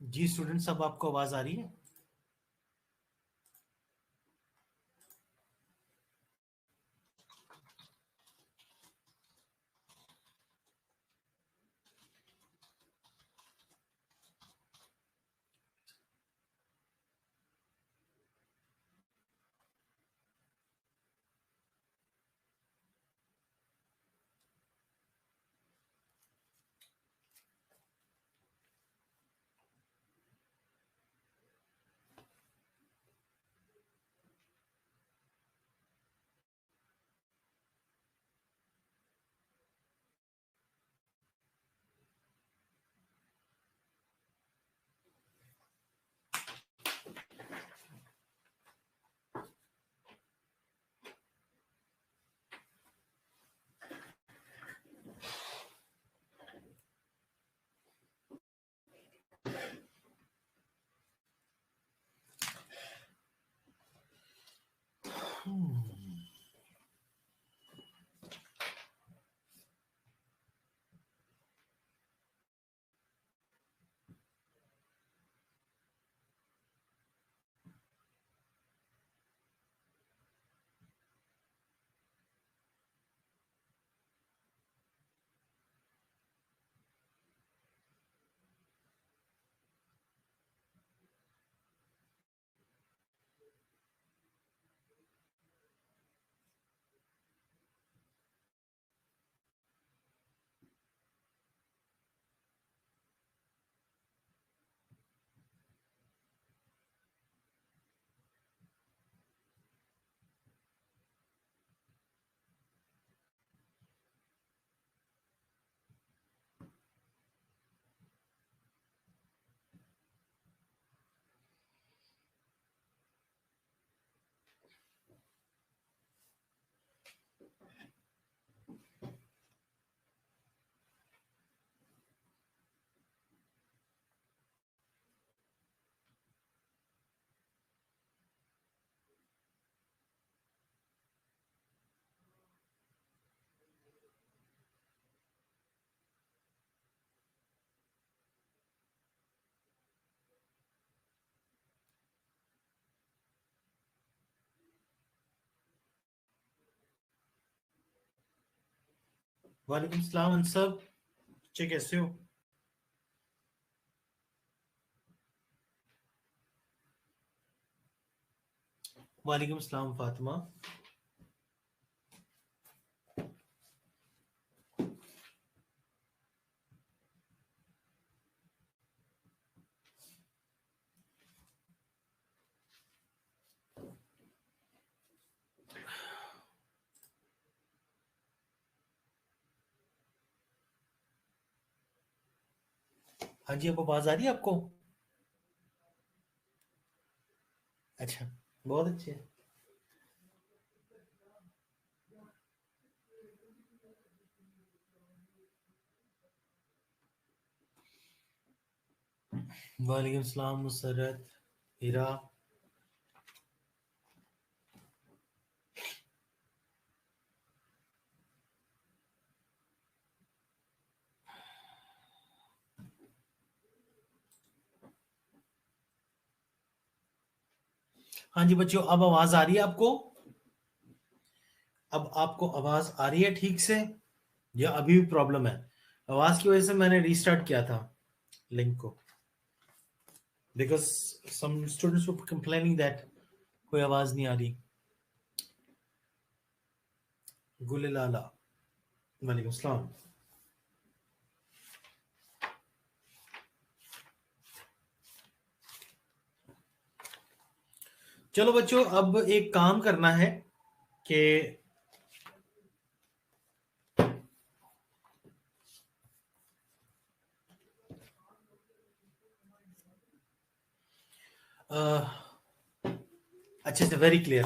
जी students, अब आपको आवाज आ रही है? वालेकुम सलाम अंसब, बच्चे कैसे हो? वालेकुम सलाम फातिमा। हाँ जी, अब आवाज आ रही है आपको? अच्छा, बहुत अच्छे। वालेकुम सलाम मुसरत, हीरा। हाँ जी बच्चों, अब आवाज आ रही है आपको? अब आपको आवाज आ रही है ठीक से या अभी भी प्रॉब्लम है? आवाज की वजह से मैंने रीस्टार्ट किया था लिंक को, because some students were complaining that कोई आवाज नहीं आ रही। गुल लाला, वालेकुम सलाम। चलो बच्चों, अब एक काम करना है कि अच्छे से वेरी क्लियर।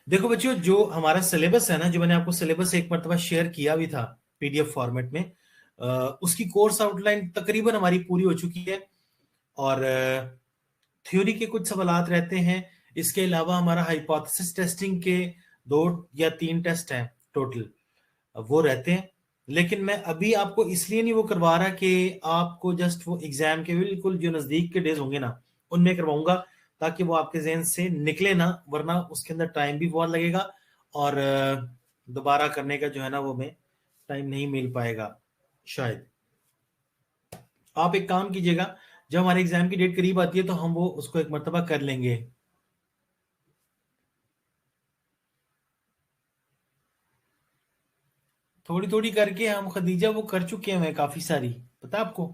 देखो बच्चों, जो हमारा सिलेबस है ना, जो मैंने आपको सिलेबस एक मरतबा शेयर किया भी था पीडीएफ फॉर्मेट में, उसकी कोर्स आउटलाइन तकरीबन हमारी पूरी हो चुकी है और थ्योरी के कुछ सवालात रहते हैं। इसके अलावा हमारा हाइपोथेसिस टेस्टिंग के 2 या 3 टेस्ट हैं टोटल, वो रहते हैं। लेकिन मैं अभी आपको इसलिए नहीं वो करवा रहा कि आपको जस्ट वो एग्जाम के बिल्कुल जो नजदीक के डेज होंगे ना उनमें करवाऊंगा, ताकि वो आपके जहन से निकले ना, वरना उसके अंदर टाइम भी बहुत लगेगा और दोबारा करने का जो है ना वो हमें टाइम नहीं मिल पाएगा शायद। आप एक काम कीजिएगा, जब हमारे एग्जाम की डेट करीब आती है तो हम वो उसको एक मर्तबा कर लेंगे। थोड़ी थोड़ी करके हम खदीजा वो कर चुके हैं काफी सारी, पता है आपको।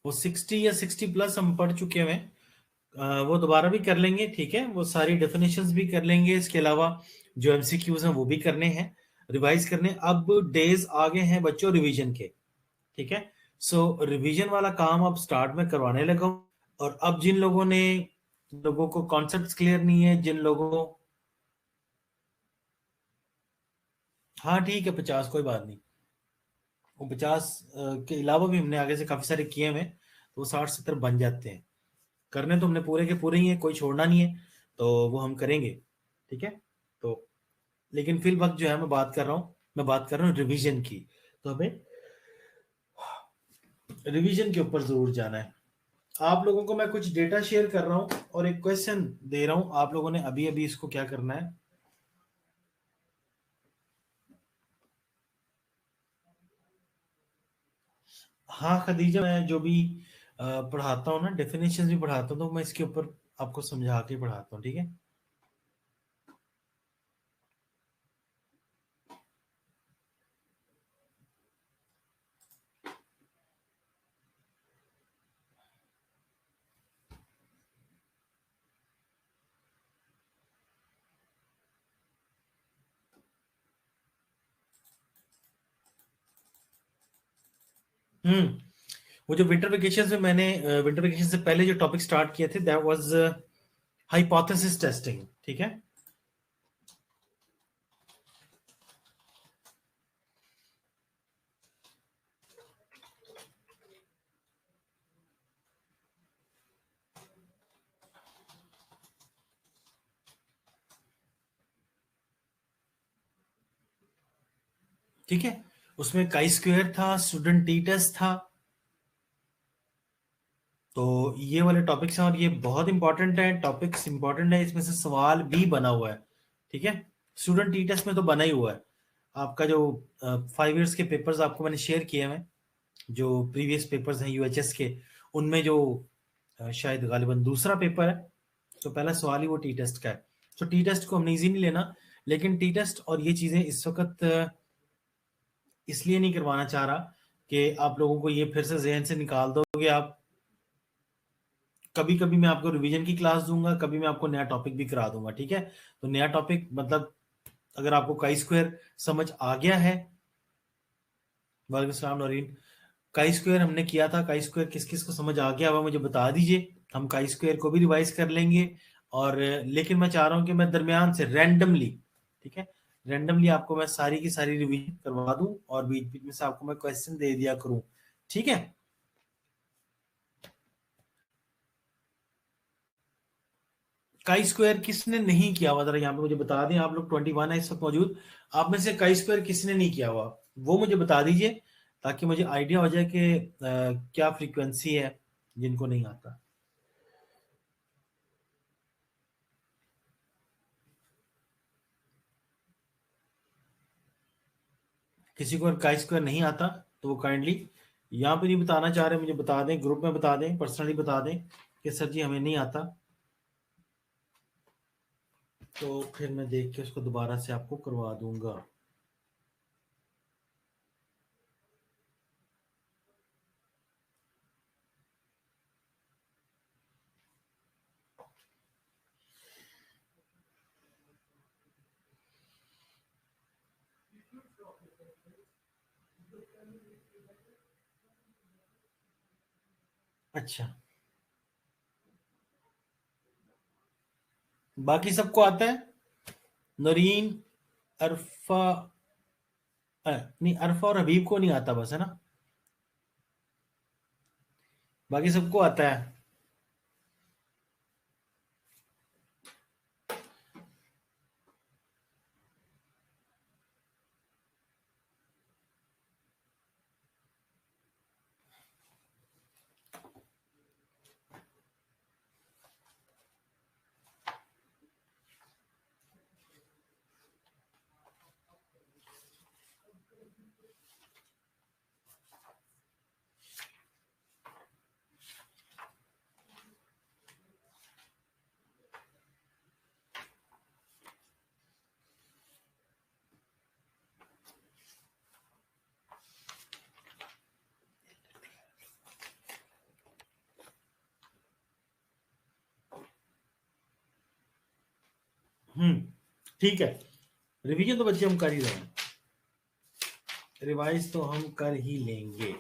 वो 60 या 60+ हम पढ़ चुके हैं। वो दोबारा भी कर लेंगे, ठीक है, वो सारी डेफिनेशंस भी कर लेंगे, इसके अलावा जो एमसीक्यूज हैं वो भी करने हैं, रिवाइज करने। अब डेज आगे हैं बच्चों रिवीजन के, ठीक है। सो रिवीजन वाला काम अब स्टार्ट में करवाने लगा हूं। और अब जिन लोगों को कॉन्सेप्ट्स क्लियर नहीं है, जिन लोगों को, हाँ ठीक है, 50 कोई बात नहीं। वो 50 के अलावा भी हमने आगे से काफी सारे किए हुए हैं, तो वो 60-70 बन जाते हैं। करने तो हमने पूरे के पूरे ही है, कोई छोड़ना नहीं है, तो वो हम करेंगे, ठीक है। तो लेकिन फिल वक्त जो है मैं बात कर रहा हूँ रिवीजन की। तो हमें रिवीजन के ऊपर जरूर जाना है। आप लोगों को मैं कुछ डेटा शेयर कर रहा हूँ और एक क्वेश्चन दे रहा हूँ, आप लोगों ने अभी अभी इसको क्या करना है। हाँ खदीजा, मैं जो भी पढ़ाता हूँ ना, डेफिनेशन भी पढ़ाता हूँ, तो मैं इसके ऊपर आपको समझा के पढ़ाता हूँ, ठीक है। हम्म। वो जो विंटर वेकेशन में मैंने विंटर वेकेशन से पहले जो टॉपिक स्टार्ट किए थे, दैट वाज हाइपोथेसिस टेस्टिंग, ठीक है। ठीक है, उसमें काई स्क्वायर था, स्टूडेंट टी टेस्ट था। तो ये वाले टॉपिक्स हैं और ये बहुत इंपॉर्टेंट है, टॉपिक्स इंपॉर्टेंट है, इसमें से सवाल भी बना हुआ है, ठीक है। स्टूडेंट टी टेस्ट में तो बना ही हुआ है। आपका जो 5 इयर्स के पेपर्स आपको मैंने शेयर किए हैं, जो प्रीवियस पेपर्स हैं यूएचएस के, उनमें जो शायद गालिबन दूसरा पेपर है, तो पहला सवाल ही वो टी टेस्ट का है। तो टी टेस्ट को हमने इजी नहीं लेना, लेकिन टी टेस्ट और ये चीजें इस वक्त इसलिए नहीं करवाना चाह रहा कि आप लोगों को ये फिर से जहन से निकाल दोगे आप। कभी कभी मैं आपको रिवीजन की क्लास दूंगा, कभी मैं आपको नया टॉपिक भी करा दूंगा, ठीक है। तो नया टॉपिक मतलब, अगर आपको काई स्क्वायर समझ आ गया है, वालेकुम सलाम नौरीन, काई स्क्वायर हमने किया था, काई स्क्वायर किस किस को समझ आ गया वह मुझे बता दीजिए, हम काई स्क्वायर को भी रिवाइज कर लेंगे। और लेकिन मैं चाह रहा हूं कि मैं दरमियान से रैंडमली, ठीक है, रैंडमली आपको मैं सारी की सारी रिवीजन करवा दूं और बीच बीच में से आपको मैं क्वेश्चन दे दिया करूं, ठीक है। काई स्क्वायर किसने नहीं किया हुआ, जरा यहाँ पे मुझे बता दें, आप लोग 21 है इस वक्त मौजूद, आप में से काई स्क्वायर किसने नहीं किया हुआ वो मुझे बता दीजिए, ताकि मुझे आइडिया हो जाए कि क्या फ्रीक्वेंसी है जिनको नहीं आता। किसी को काई स्क्वायर नहीं आता तो वो काइंडली यहाँ पे नहीं बताना चाह रहे, मुझे बता दें, ग्रुप में बता दें, पर्सनली बता दें कि सर जी हमें नहीं आता, तो फिर मैं देख के उसको दोबारा से आपको करवा दूंगा। अच्छा, बाकी सबको आता है। नरीन, अरफा, नहीं अरफा और हबीब को नहीं आता बस, है ना? बाकी सबको आता है। ठीक है। रिवीजन तो बच्चे हम कर ही रहे हैं, रिवाइज तो हम कर ही लेंगे।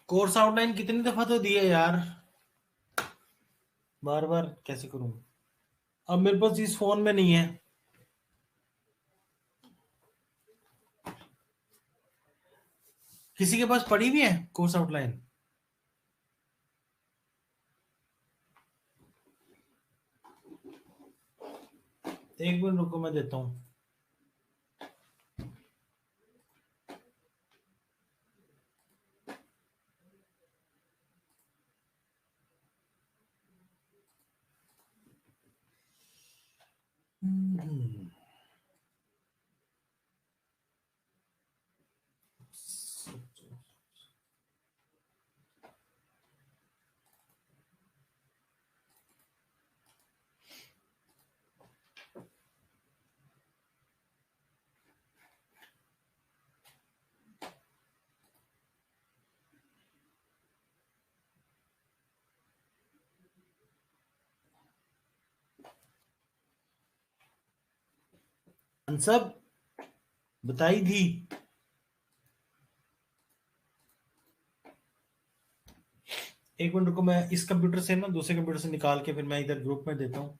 कोर्स आउटलाइन कितनी दफा तो दिए यार, बार बार कैसे करूं? अब मेरे पास इस फोन में नहीं है। किसी के पास पड़ी हुई है कोर्स आउटलाइन? एक मिनट रुको, मैं देता हूँ। सब बताई थी। एक मिनट रुको, मैं इस कंप्यूटर से ना दूसरे कंप्यूटर से निकाल के फिर मैं इधर ग्रुप में देता हूँ।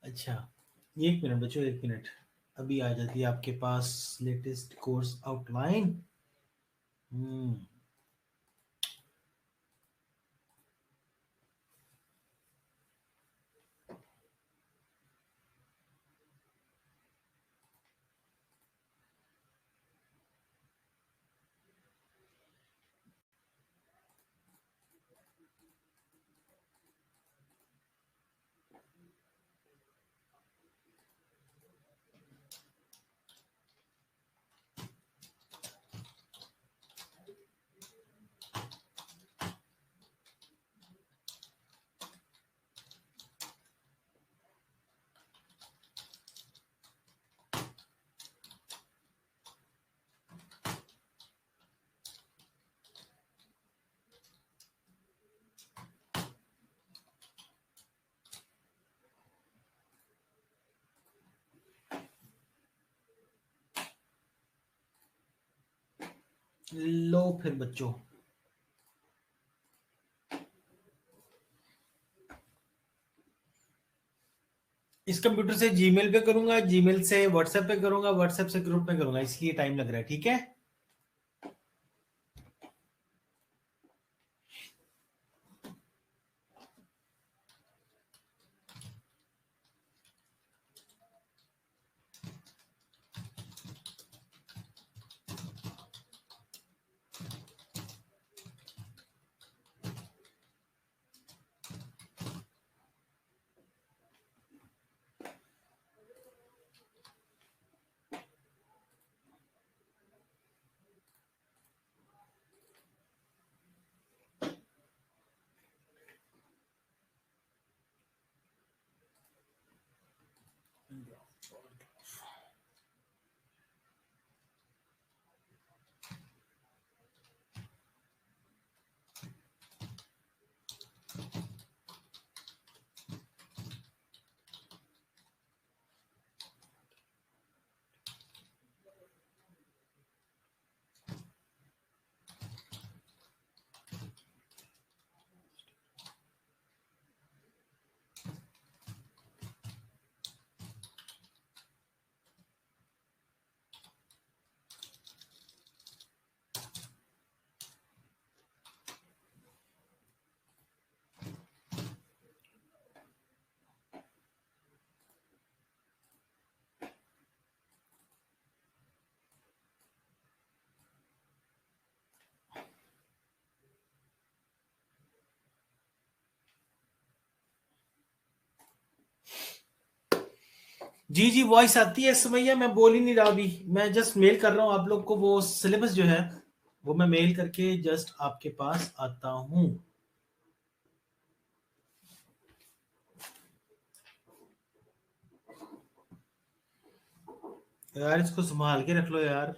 अच्छा, एक मिनट बच्चों, एक मिनट। अभी आ जाती है आपके पास लेटेस्ट कोर्स आउटलाइन। हम्म। लो फिर बच्चों, इस कंप्यूटर से जीमेल पे करूंगा, जीमेल से व्हाट्सएप पे करूंगा, व्हाट्सएप से ग्रुप पे करूंगा, इसलिए टाइम लग रहा है। ठीक है। जी जी, वॉइस आती है सुमैया, मैं बोल ही नहीं रहा अभी, मैं जस्ट मेल कर रहा हूँ आप लोग को। वो सिलेबस जो है वो मैं मेल करके जस्ट आपके पास आता हूँ। यार इसको संभाल के रख लो यार।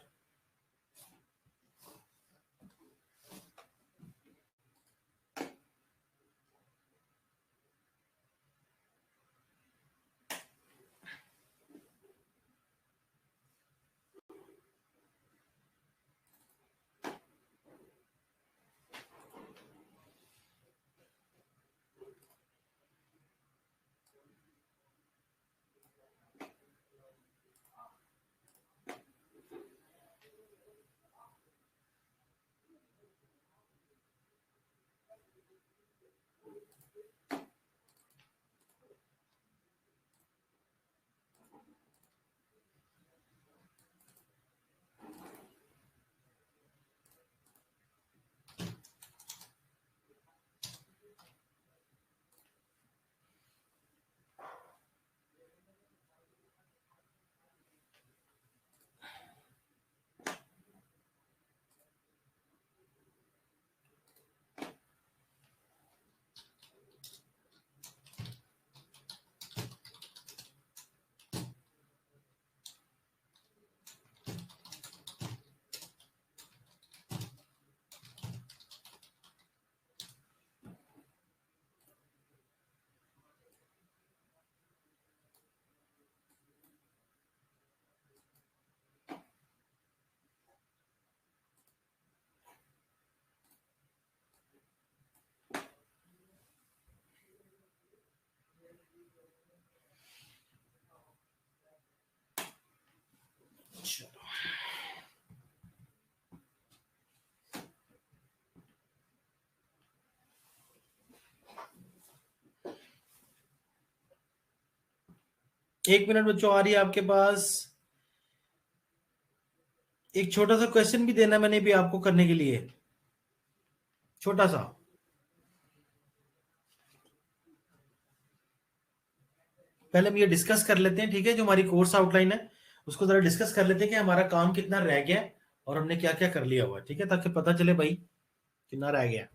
एक मिनट बच्चों, आ रही है आपके पास। एक छोटा सा क्वेश्चन भी देना मैंने भी आपको करने के लिए, छोटा सा। पहले हम ये डिस्कस कर लेते हैं, ठीक है, जो हमारी कोर्स आउटलाइन है उसको जरा डिस्कस कर लेते हैं कि हमारा काम कितना रह गया है और हमने क्या क्या कर लिया हुआ है, ठीक है, ताकि पता चले भाई कितना रह गया।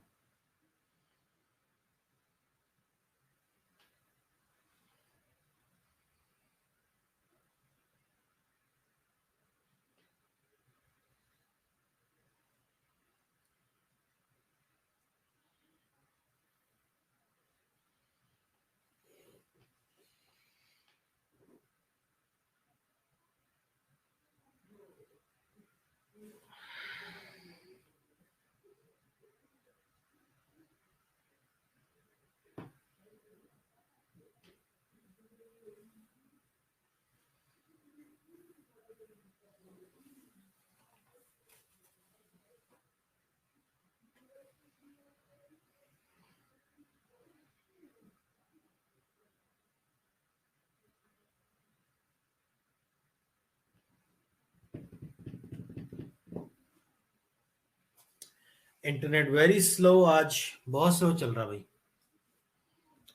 इंटरनेट वेरी स्लो, आज बहुत स्लो चल रहा भाई।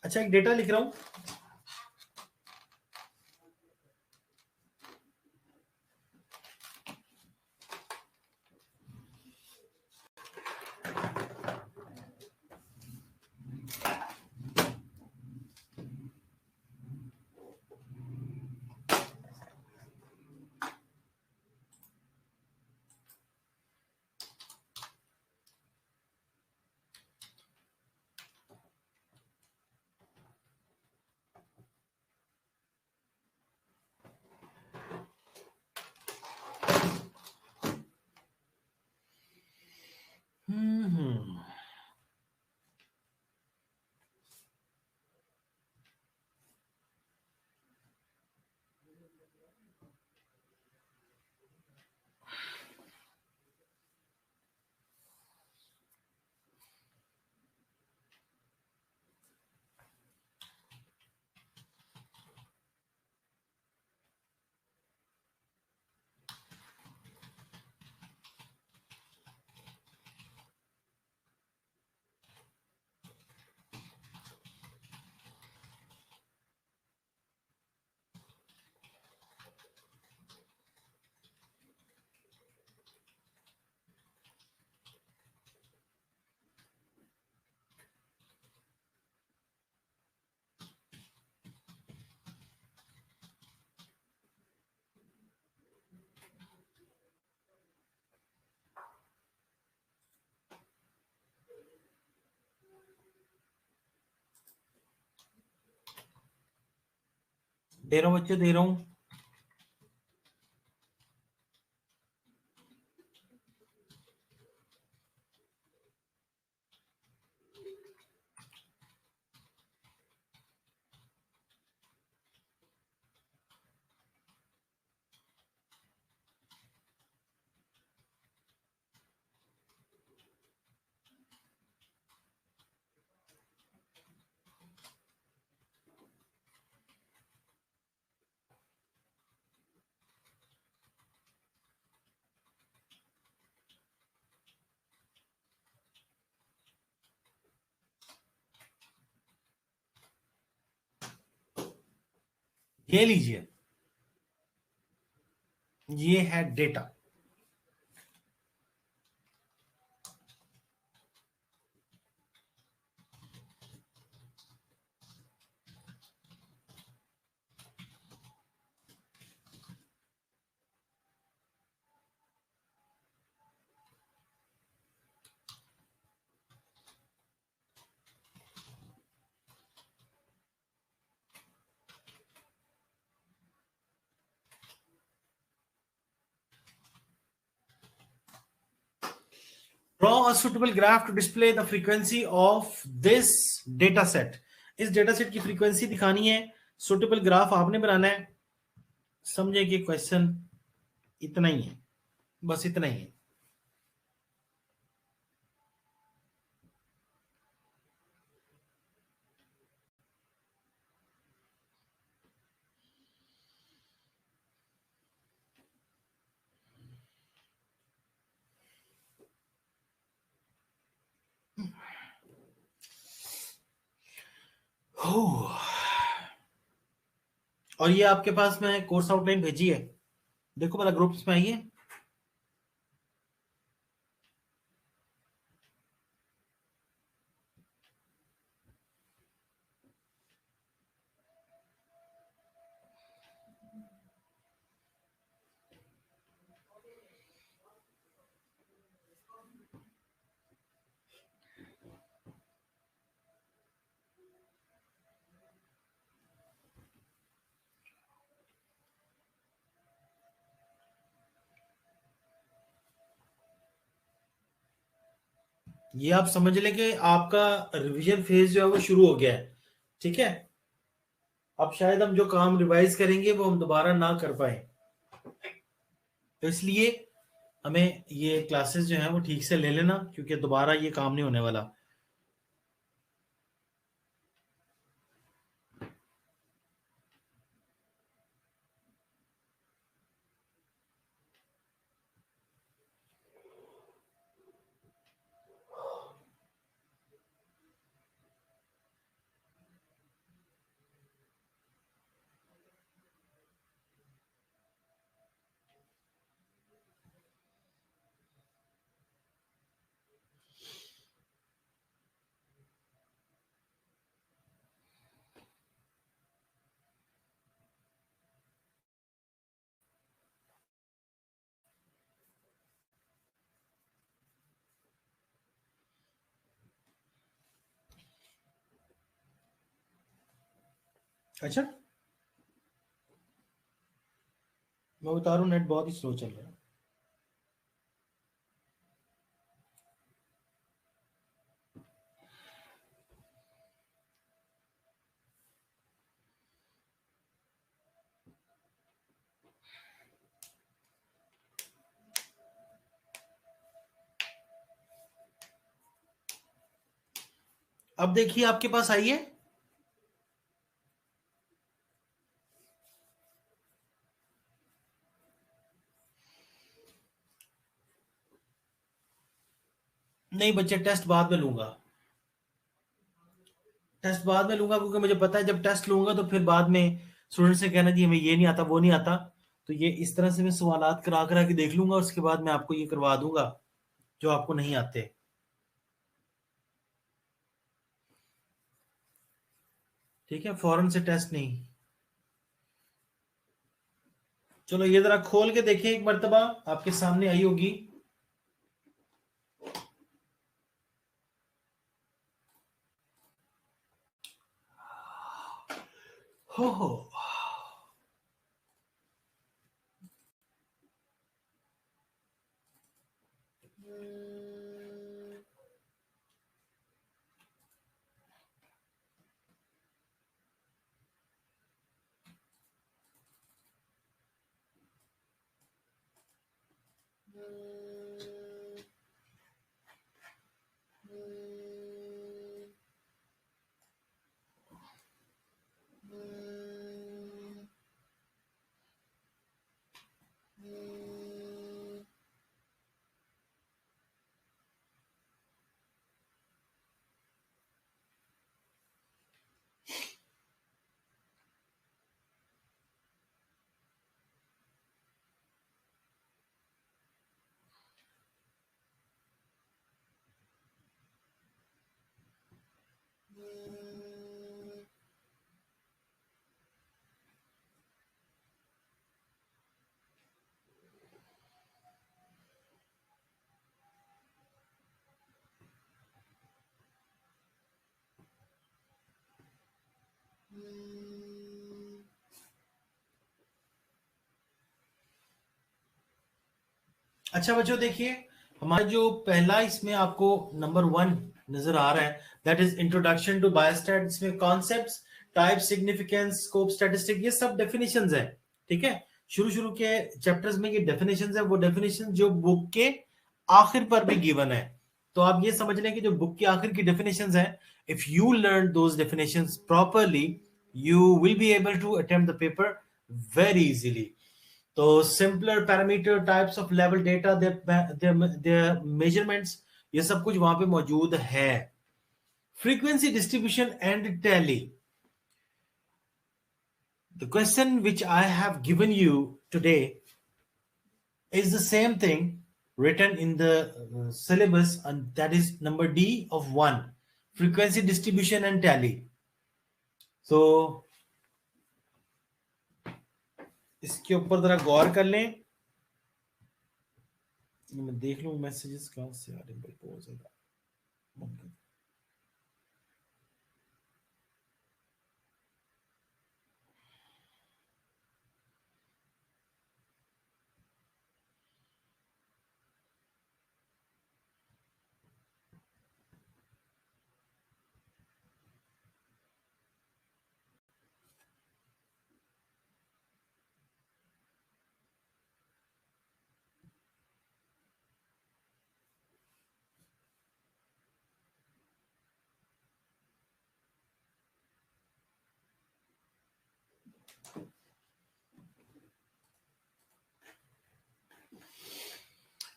अच्छा, एक डेटा लिख रहा हूं। हम्म। दे रहा हूं बच्चे, दे रहा हूं। ये लीजिए, ये है data. Draw a suitable graph to display the frequency of this data set. इस डेटा सेट की फ्रीक्वेंसी दिखानी है, सुटेबल ग्राफ आपने बनाना है। समझे कि क्वेश्चन इतना ही है, बस इतना ही है। और ये आपके पास में कोर्स आउटलाइन भेजी है, देखो मेरा ग्रुप्स में आइए। ये आप समझ लें कि आपका रिवीजन फेज जो है वो शुरू हो गया है, ठीक है। अब शायद हम जो काम रिवाइज करेंगे वो हम दोबारा ना कर पाए, तो इसलिए हमें ये क्लासेस जो है वो ठीक से ले लेना, क्योंकि दोबारा ये काम नहीं होने वाला। अच्छा, मैं बता रहा हूँ नेट बहुत ही स्लो चल रहा है। अब देखिए आपके पास आई है। नहीं बच्चे, टेस्ट बाद में लूंगा, टेस्ट बाद में लूंगा, क्योंकि मुझे पता है जब टेस्ट लूंगा तो फिर बाद में स्टूडेंट से कहना जी हमें ये नहीं आता वो नहीं आता। तो ये इस तरह से मैं सवालात करा करा के देख लूंगा, उसके बाद मैं आपको ये करवा दूंगा जो आपको नहीं आते। ठीक है, फौरन से टेस्ट नहीं। चलो ये जरा खोल के देखें, एक मर्तबा आपके सामने आई होगी। हो। अच्छा बच्चों देखिए, हमारा जो पहला इसमें आपको नंबर 1 नजर आ रहा है, that is introduction to biostat. इसमें concepts, type, significance, scope, statistic, ये सब डेफिनेशंस है। ठीक है, शुरू शुरू के चैप्टर्स में ये डेफिनेशंस है, वो डेफिनेशन जो बुक के आखिर पर भी गिवन है। तो आप ये समझ लें कि जो बुक के आखिर की डेफिनेशंस है, if you learn those definitions properly, you will be able to attempt the paper very easily. तो simpler parameter, types of level data, there measurements, ये सब कुछ वहां पे मौजूद है। Frequency distribution and tally, The question which I have given you today is the same thing written in the syllabus, and that is number D of 1, frequency distribution and tally. So इसके ऊपर जरा गौर कर लें. मैं देख लूं messages कहां से आ रहे हैं. बहुत ज्यादा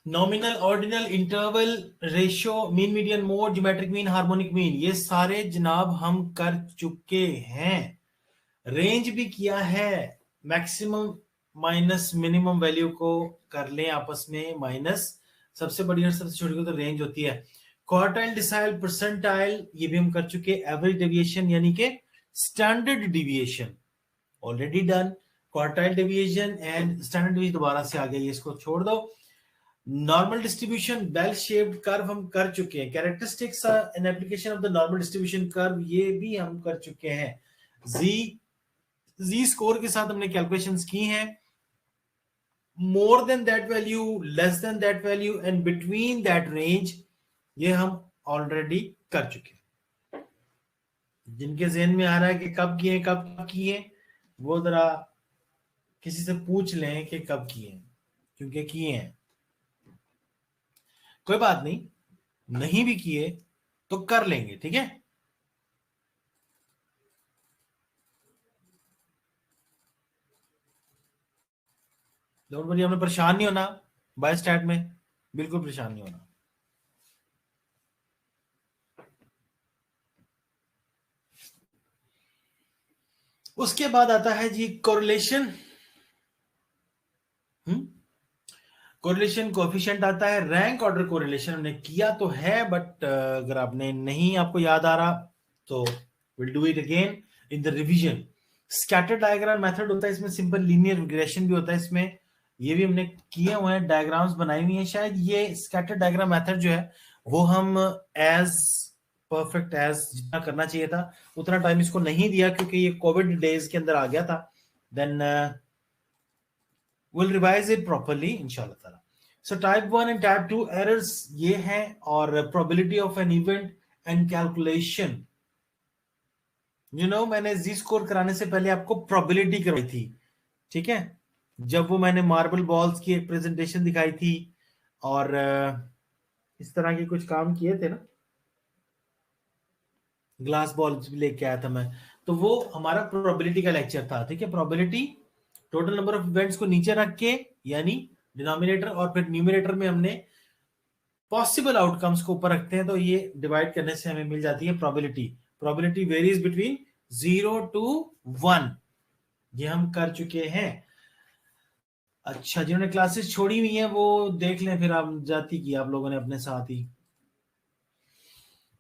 nominal, ordinal, interval, ratio, mean, median, mode, geometric mean, harmonic mean, ये सारे जनाब हम कर चुके हैं. रेंज भी किया है. मैक्सिमम माइनस मिनिमम वैल्यू को कर लें आपस में माइनस, सबसे बड़ी और सबसे छोटी को तो रेंज होती है. क्वार्टाइल, डिसाइल, परसेंटाइल, ये भी हम कर चुके. एवरेज डेविएशन यानी कि standard deviation already done. Quartile deviation and standard deviation दोबारा से आ गया, ये इसको छोड़ दो. Normal distribution, bell shaped curve हम कर चुके हैं. Characteristics and application of the normal distribution curve, ये भी हम कर चुके हैं. जी स्कोर के साथ हमने कैलकुलेशंस की हैं. More than that value, less than that value and between that range, ये हम ऑलरेडी कर चुके हैं. जिनके ज़हन में आ रहा है कि कब किए कब किए, वो जरा किसी से पूछ लें कि कब किए, क्योंकि किए हैं. कोई बात नहीं, नहीं भी किए तो कर लेंगे, ठीक है. डोंट वरी, हमें परेशान नहीं होना बाय स्टैट में, बिल्कुल परेशान नहीं होना. उसके बाद आता है जी कोरिलेशन. कोरिलेशन कोएफिशिएंट आता है. रैंक ऑर्डर कोरिलेशन हमने किया तो है, बट अगर आपने नहीं, आपको याद आ रहा तो will do it again in the revision. Scatter diagram method होता है इसमें, सिंपल लीनियर रिग्रेशन भी होता है इसमें, ये भी हमने किए हुए हैं. डायग्राम्स बनाई हुई हैं. शायद ये स्कैटर डायग्राम मेथड जो है वो हम एज परफेक्ट एज जितना करना चाहिए था उतना टाइम इसको नहीं दिया, क्योंकि ये कोविड डेज के अंदर आ गया था. Then we'll revise it properly इंशाल्लाह ताला. So type 1 and type 2 errors ये हैं, और probability of an event and calculation. मैंने जी स्कोर कराने से पहले आपको probability करवाई थी, ठीक है. जब वो मैंने मार्बल बॉल्स की एक प्रेजेंटेशन दिखाई थी और इस तरह के कुछ काम किए थे ना, ग्लास बॉल्स भी लेके आया था मैं, तो वो हमारा प्रोबेबिलिटी का लेक्चर था, ठीक है. Probability total number of events को नीचे रख के, यानी डिनोमिनेटर, और फिर न्यूमिनेटर में हमने पॉसिबल आउटकम्स को ऊपर रखते हैं, तो ये डिवाइड करने से हमें मिल जाती है probability. Probability varies between 0 to 1, ये हम कर चुके हैं. अच्छा, जिन्होंने क्लासेस छोड़ी हुई हैं वो देख लें, फिर आप जाती की आप लोगों ने अपने साथ ही.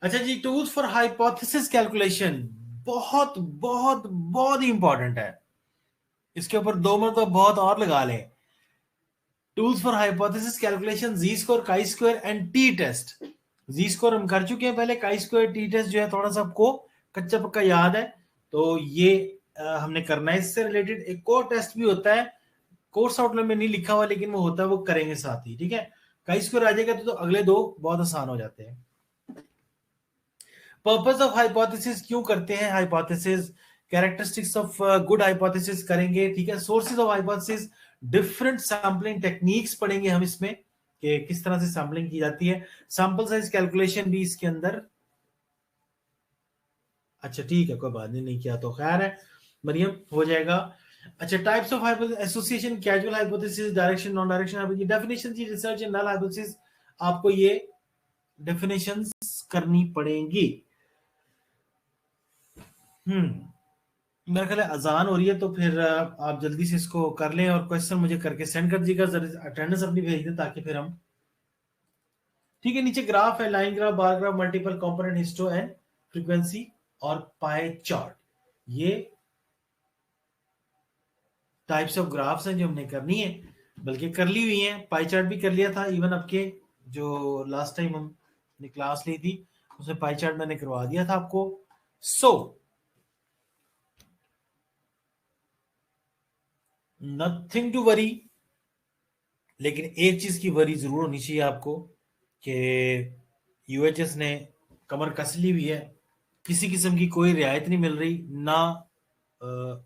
अच्छा जी, टूल्स फॉर हाइपोथेसिस कैलकुलेशन बहुत बहुत बहुत ही इंपॉर्टेंट है. इसके ऊपर 2 मरतबा बहुत और लगा लें. Tools for hypothesis calculation, Z score, chi square and T test. Z score हम कर चुके हैं पहले. काई स्क्वायर, टी टेस्ट जो है थोड़ा सा आपको कच्चा पक्का याद है, तो ये हमने करना है. इससे रिलेटेड एक और टेस्ट भी होता है, कोर्स आउटलाइन में नहीं लिखा हुआ, लेकिन वो होता है, वो करेंगे साथ ही, ठीक है. काई स्क्वायर आ जाएगा तो अगले 2 बहुत आसान हो जाते हैं. पर्पस ऑफ हाइपोथेसिस क्यों करते हैं hypothesis, characteristics of good hypothesis करेंगे, ठीक है. Sources of hypothesis, different sampling techniques पढ़ेंगे हम इसमें कि किस तरह से सैम्पलिंग की जाती है. सैंपल साइज कैलकुलेशन भी इसके अंदर. अच्छा ठीक है, कोई बात नहीं किया तो खैर है, मरियम हो जाएगा. अच्छा, types of hypothesis, association, casual hypothesis, direction, non direction hypothesis, definition की रिसर्च एंड नल हाइपोथेसिस, आपको ये डेफिनेशंस करनी पड़ेंगी. मेरा ख्याल है अजान हो रही है, तो फिर आप जल्दी से इसको कर लें और क्वेश्चन मुझे करके सेंड कर दीजिएगा, जरा अटेंडेंस अपनी भेज दें ताकि फिर हम, ठीक है। नीचे ग्राफ है, line graph, bar graph, multiple component, histo and frequency और पाई चार्ट, ये टाइप्स ऑफ ग्राफ्स हैं जो हमने करनी है, बल्कि कर ली हुई है। पाई चार्ट भी कर लिया था, इवन आपके जो लास्ट टाइम हमने क्लास ली थी उसमें पाई चार्ट मैंने करवा दिया था आपको। सो नथिंग टू वरी, लेकिन एक चीज की वरी जरूर होनी चाहिए आपको कि यूएचएस ने कमर कस ली हुई है, किसी किस्म की कोई रियायत नहीं मिल रही ना,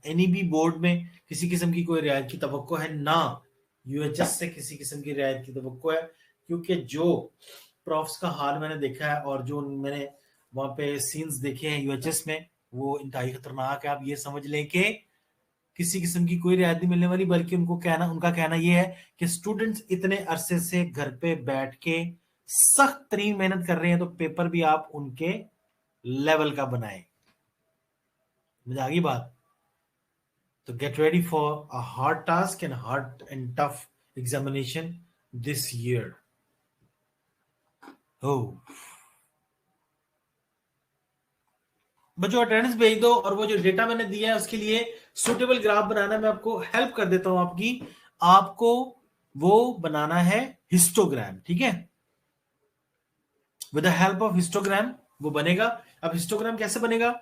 एनी भी बोर्ड में किसी किस्म की कोई रियायत की तवक्को है ना, यूएचएस से किसी किस्म की रियायत की तवक्को है। क्योंकि जो प्रॉफ्स का हाल मैंने देखा है और जो मैंने वहां पे सीन्स देखे हैं यूएचएस में, वो इंतहाई खतरनाक है। आप ये समझ लें कि किसी किस्म की कोई रियायत नहीं मिलने वाली, बल्कि उनका कहना यह है कि स्टूडेंट्स इतने अरसे से घर पे बैठ के सख्त तरीन मेहनत कर रहे हैं, तो पेपर भी आप उनके लेवल का बनाएं। मुझे आगे बात, तो get ready for a hard task and hard and tough examination this year. हो बच्चों, अटेंडेंस भेज दो, और वो जो डेटा मैंने दिया है उसके लिए सुटेबल ग्राफ बनाना मैं आपको हेल्प कर देता हूं आपकी। आपको वो बनाना है हिस्टोग्राम, ठीक है, with the help of histogram वो बनेगा। अब हिस्टोग्राम कैसे बनेगा,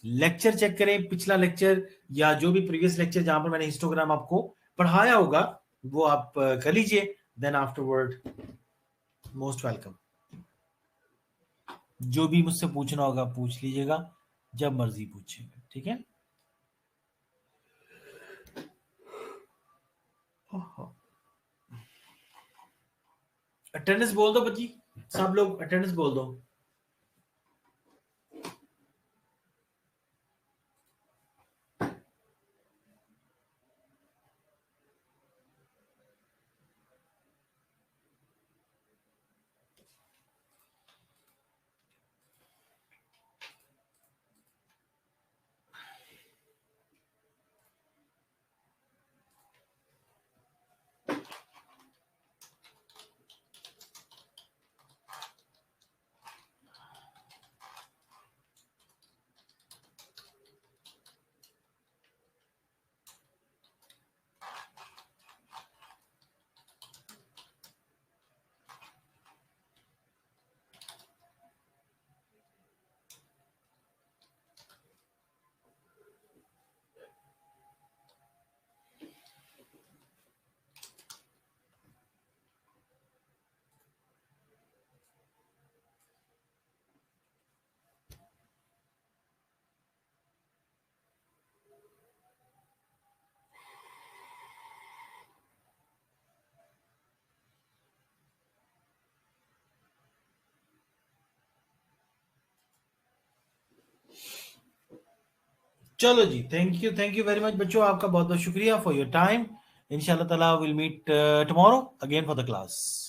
लेक्चर चेक करें, पिछला लेक्चर या जो भी प्रीवियस लेक्चर जहां पर मैंने हिस्टोग्राम आपको पढ़ाया होगा वो आप कर लीजिए। देन आफ्टरवर्ड मोस्ट वेलकम, जो भी मुझसे पूछना होगा पूछ लीजिएगा, जब मर्जी पूछिएगा, ठीक है। अटेंडेंस बोल दो बच्ची, सब लोग अटेंडेंस बोल दो। चलो जी, थैंक यू वेरी मच बच्चों, आपका बहुत बहुत शुक्रिया फॉर योर टाइम। इंशाल्लाह ताला will meet tomorrow again for the class.